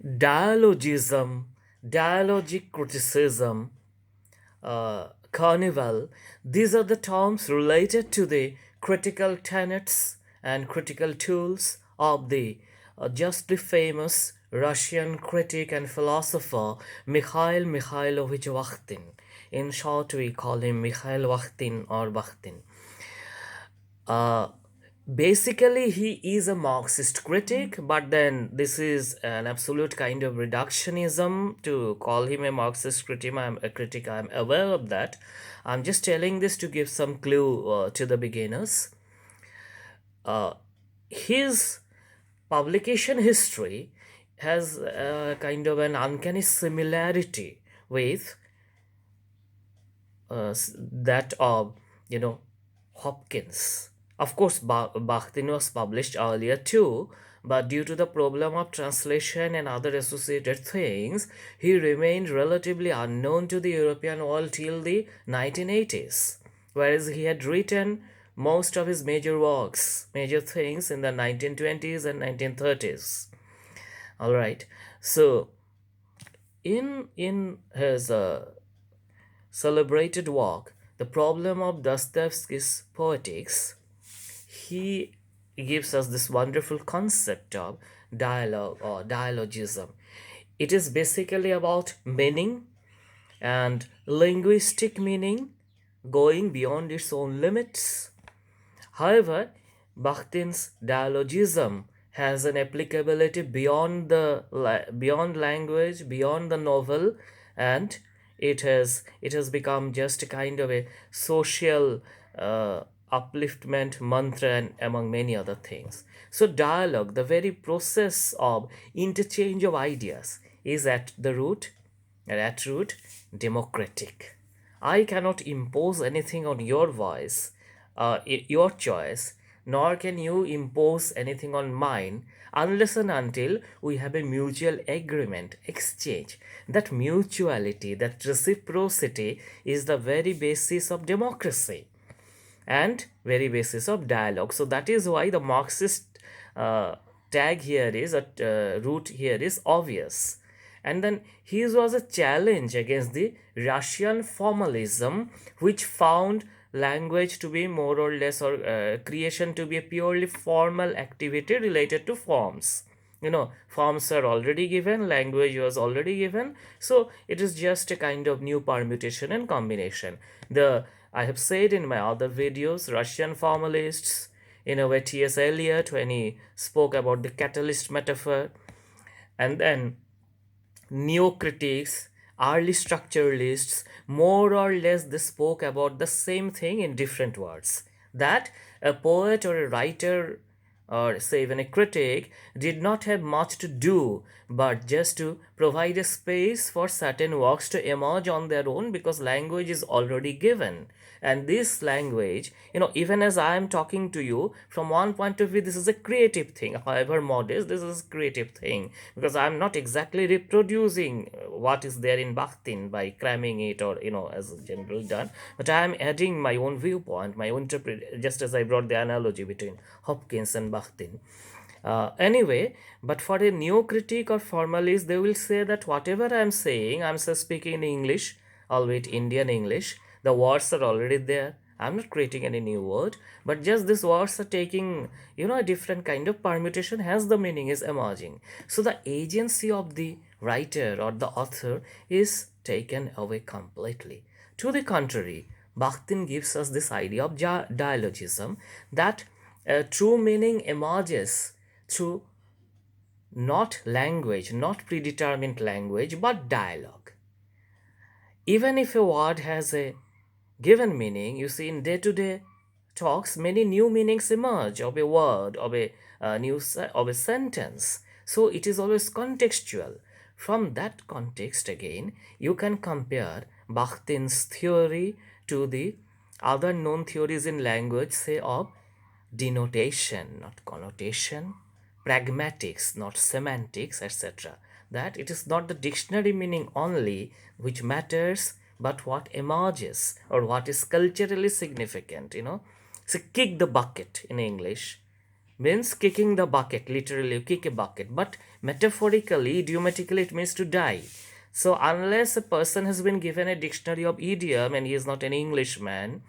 Dialogism, dialogic criticism, carnival, these are the terms related to the critical tenets and critical tools of the justly famous Russian critic and philosopher Mikhail Mikhailovich Bakhtin. In short, we call him Mikhail Bakhtin or Bakhtin. Uh, Basically, he is a Marxist critic, but then this is an absolute kind of reductionism to call him a Marxist critic. I'm aware of that. I'm just telling this to give some clue to the beginners. Uh, his publication history has kind of an uncanny similarity with that of Hopkins. Of course, Bakhtin was published earlier too, but due to the problem of translation and other associated things, he remained relatively unknown to the European world till the 1980s, whereas he had written most of his major things in the 1920s and 1930s. All right, so in his celebrated work, The Problem of Dostoevsky's Poetics, he gives us this wonderful concept of dialogue or dialogism. It is basically about meaning and linguistic meaning going beyond its own limits. However, Bakhtin's dialogism has an applicability beyond beyond language, beyond the novel, and it has become just a kind of a social upliftment mantra and among many other things. So dialogue, the very process of interchange of ideas, is at root democratic. I cannot impose anything on your voice, your choice, nor can you impose anything on mine unless and until we have a mutual agreement, exchange. That mutuality, that reciprocity is the very basis of democracy and very basis of dialogue. So that is why the Marxist uh, tag here is root here is obvious. And then his was a challenge against the Russian formalism, which found language to be more or less, or creation to be a purely formal activity related to forms. Forms are already given, language was already given, so it is just a kind of new permutation and combination. The I have said in my other videos, Russian formalists, T.S. Eliot, when he spoke about the catalyst metaphor, and then neo-critics, early structuralists, more or less they spoke about the same thing in different words. That a poet or a writer, or say even a critic, did not have much to do but just to provide a space for certain works to emerge on their own, because language is already given. And this language, even as I am talking to you, from one point of view, this is a creative thing. However modest, this is a creative thing, because I'm not exactly reproducing what is there in Bakhtin by cramming it, or as generally done, but I am adding my own viewpoint, my own just as I brought the analogy between Hopkins and Bakhtin. Anyway, but for a new critic or formalist, they will say that whatever I'm saying, I'm just speaking in English, albeit Indian English. The words are already there. I'm not creating any new word, but just these words are taking, a different kind of permutation, hence the meaning is emerging. So the agency of the writer or the author is taken away completely. To the contrary, Bakhtin gives us this idea of dialogism, that true meaning emerges through not language, not predetermined language, but dialogue. Even if a word has a given meaning, you see, in day to day talks, many new meanings emerge of a word, of a of a sentence. So it is always contextual. From that context, again, you can compare Bakhtin's theory to the other known theories in language, say of denotation, not connotation, pragmatics, not semantics, etc. That it is not the dictionary meaning only which matters, but what emerges or what is culturally significant. So kick the bucket in English. means kicking the bucket, literally you kick a bucket, but metaphorically, idiomatically, it means to die. So unless a person has been given a dictionary of idiom and he is not an Englishman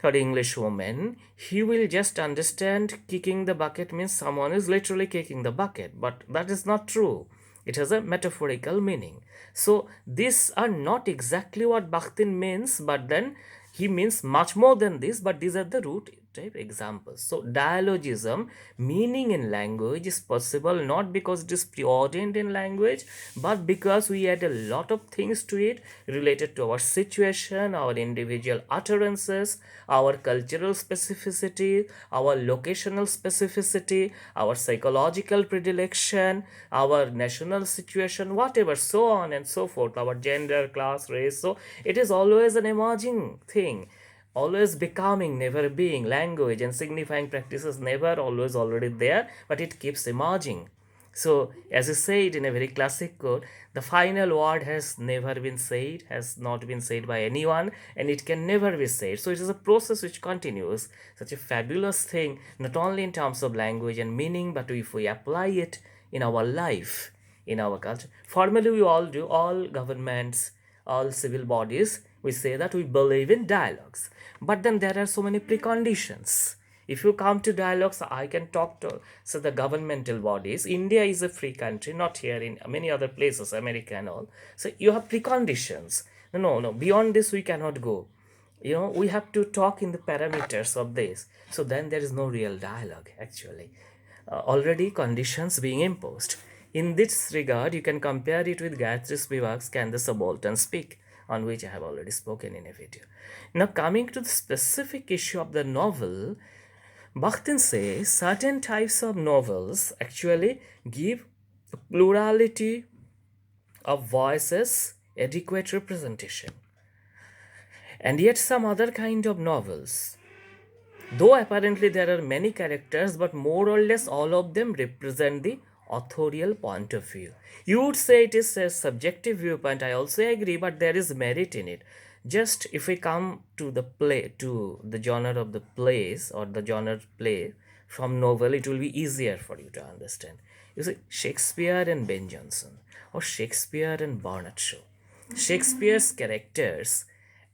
or Englishwoman, he will just understand kicking the bucket means someone is literally kicking the bucket, but that is not true. It has a metaphorical meaning. So these are not exactly what Bakhtin means, but then he means much more than this, but these are the root type examples. So dialogism, meaning in language, is possible not because it is preordained in language, but because we add a lot of things to it related to our situation, our individual utterances, our cultural specificity, our locational specificity, our psychological predilection, our national situation, whatever, so on and so forth, our gender, class, race. So it is always an emerging thing, always becoming, never being. Language and signifying practices never always already there, but it keeps emerging. So, as you said in a very classic quote, the final word has never been said, has not been said by anyone, and it can never be said. So, it is a process which continues. Such a fabulous thing, not only in terms of language and meaning, but if we apply it in our life, in our culture. Formally, we all do, all governments, all civil bodies, we say that we believe in dialogues. But then there are so many preconditions. If you come to dialogues, I can talk to so the governmental bodies. India is a free country, not here in many other places, America and all. So you have preconditions. No, beyond this we cannot go. We have to talk in the parameters of this. So then there is no real dialogue actually. Already conditions being imposed. In this regard, you can compare it with Gayatri Spivak's Can the Subaltern Speak, on which I have already spoken in a video. Now, coming to the specific issue of the novel, Bakhtin says certain types of novels actually give plurality of voices adequate representation. And yet, some other kind of novels, though apparently there are many characters, but more or less all of them represent the authorial point of view. You would say it is a subjective viewpoint, I also agree, but there is merit in it. Just if we come to the play, to the genre of the plays or the genre play from novel, it will be easier for you to understand. You see, Shakespeare and Ben Jonson, or Shakespeare and Bernard Shaw. Shakespeare's characters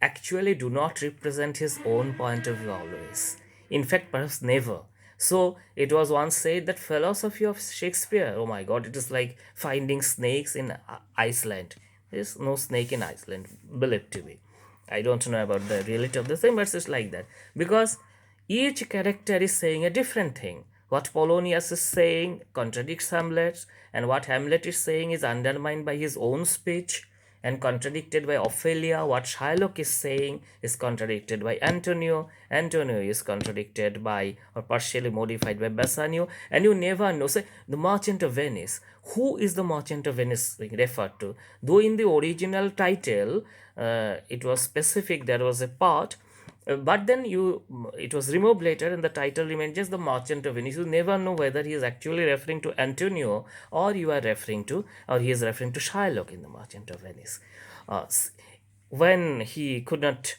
actually do not represent his own point of view always. In fact, perhaps never. So it was once said that philosophy of Shakespeare, oh my god, it is like finding snakes in Iceland. There is no snake in Iceland, believed to be. I don't know about the reality of the thing, but it's like that. Because each character is saying a different thing. What Polonius is saying contradicts Hamlet, and what Hamlet is saying is undermined by his own speech and contradicted by Ophelia. What Shylock is saying is contradicted by Antonio. Antonio is contradicted by or partially modified by Bassanio. And you never know. Say, the Merchant of Venice. Who is the Merchant of Venice being referred to? Though in the original title, it was specific, there was a part, but then it was removed later and the title remained just the Merchant of Venice. You never know whether he is actually referring to Antonio or you are referring to, or he is referring to Shylock in the Merchant of Venice. uh, when he could not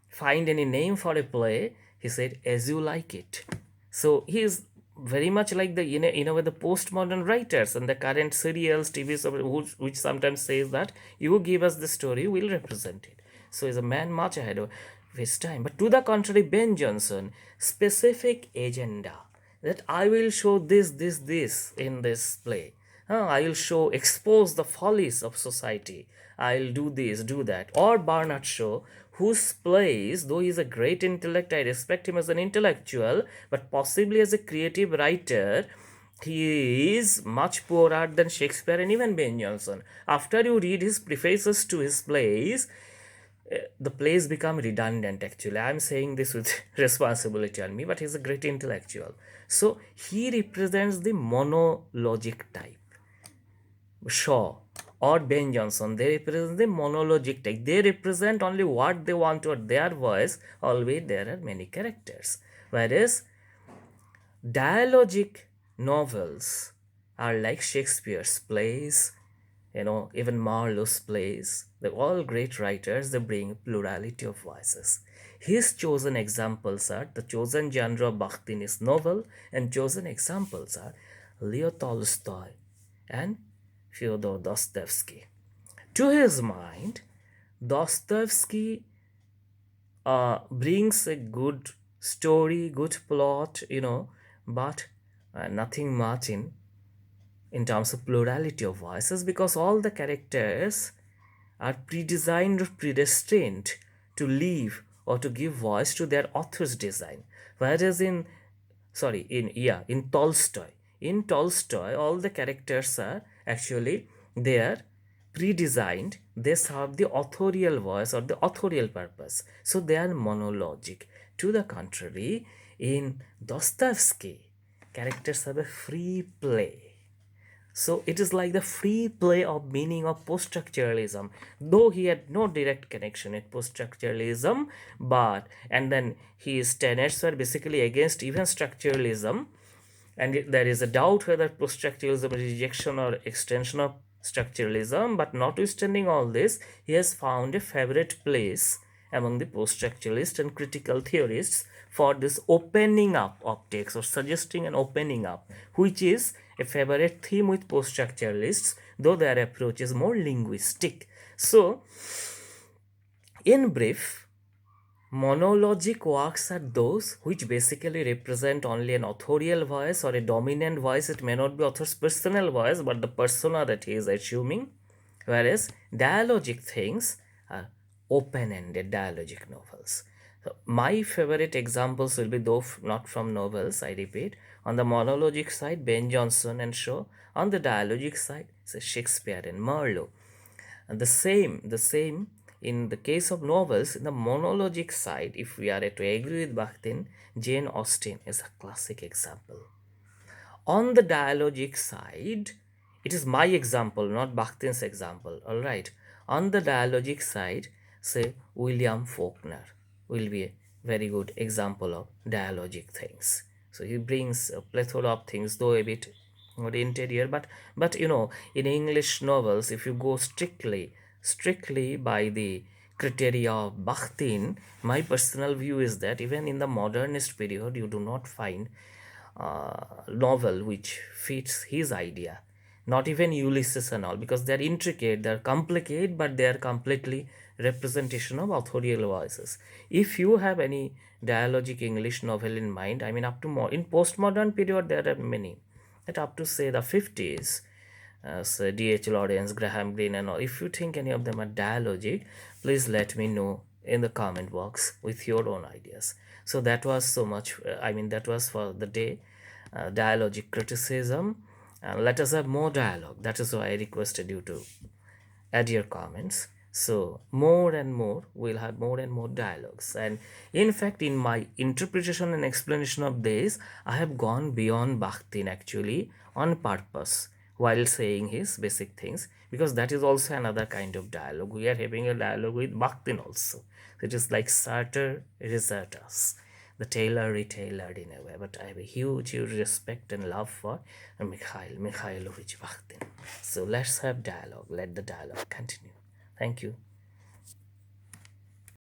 find any name for a play, he said as you like it. So he is very much like the the postmodern writers and the current serials, TVs, which sometimes says that you give us the story, we'll represent it. So he's a man much ahead of his time. But to the contrary, Ben Jonson, specific agenda, that I will show this in this play. I will show, expose the follies of society. I'll do this, do that. Or Bernard Shaw, whose plays, though he's a great intellect, I respect him as an intellectual, but possibly as a creative writer, he is much poorer than Shakespeare and even Ben Jonson. After you read his prefaces to his plays, the plays become redundant actually. I'm saying this with responsibility on me, but he's a great intellectual. So he represents the monologic type. Shaw or Ben Jonson, they represent the monologic type. They represent only what they want or their voice, albeit there are many characters. Whereas dialogic novels are like Shakespeare's plays, even Marlowe's plays. They're all great writers, they bring plurality of voices. His chosen examples are the chosen genre of Bakhtin is novel, and chosen examples are Leo Tolstoy and Fyodor Dostoevsky. To his mind, Dostoevsky brings a good story, good plot, but nothing much in terms of plurality of voices, because all the characters are predesigned or predestined to live or to give voice to their author's design. Whereas in Tolstoy, all the characters are actually they are pre-designed. They serve the authorial voice or the authorial purpose, so they are monologic. To the contrary, in Dostoevsky, characters have a free play. So it is like the free play of meaning of post-structuralism, though he had no direct connection with post-structuralism, but and then his tenets were basically against even structuralism, and there is a doubt whether post-structuralism is rejection or extension of structuralism. But notwithstanding all this, he has found a favorite place among the post-structuralists and critical theorists for this opening up of text, or suggesting an opening up, which is a favorite theme with post-structuralists, though their approach is more linguistic. So, in brief, monologic works are those which basically represent only an authorial voice or a dominant voice. It may not be author's personal voice, but the persona that he is assuming. Whereas dialogic things are open-ended dialogic novels. So my favorite examples will be, though not from novels, I repeat. On the monologic side, Ben Jonson and Shaw. On the dialogic side, say Shakespeare and Marlowe. And the same in the case of novels, in the monologic side, if we are to agree with Bakhtin, Jane Austen is a classic example. On the dialogic side, it is my example, not Bakhtin's example. All right. On the dialogic side, say William Faulkner will be a very good example of dialogic things. So he brings a plethora of things, though a bit more interior, but in English novels, if you go strictly by the criteria of Bakhtin, my personal view is that even in the modernist period, you do not find novel which fits his idea. Not even Ulysses and all, because they're intricate, they're complicated, but they are completely representation of authorial voices. If you have any dialogic English novel in mind, I mean, up to more in postmodern period, there are many. That up to say the 50s, so D.H. Lawrence, Graham Greene, and all. If you think any of them are dialogic, please let me know in the comment box with your own ideas. So that was so much. I mean, that was for the day. Dialogic criticism. Let us have more dialogue. That is why I requested you to add your comments. So more and more, we'll have more and more dialogues. And in fact, in my interpretation and explanation of this, I have gone beyond Bakhtin actually on purpose while saying his basic things, because that is also another kind of dialogue. We are having a dialogue with Bakhtin also. It is like Sartre Resertas, the tailor retailored in a way. But I have a huge respect and love for Mikhailovich Bakhtin. So let's have dialogue. Let the dialogue continue. Thank you.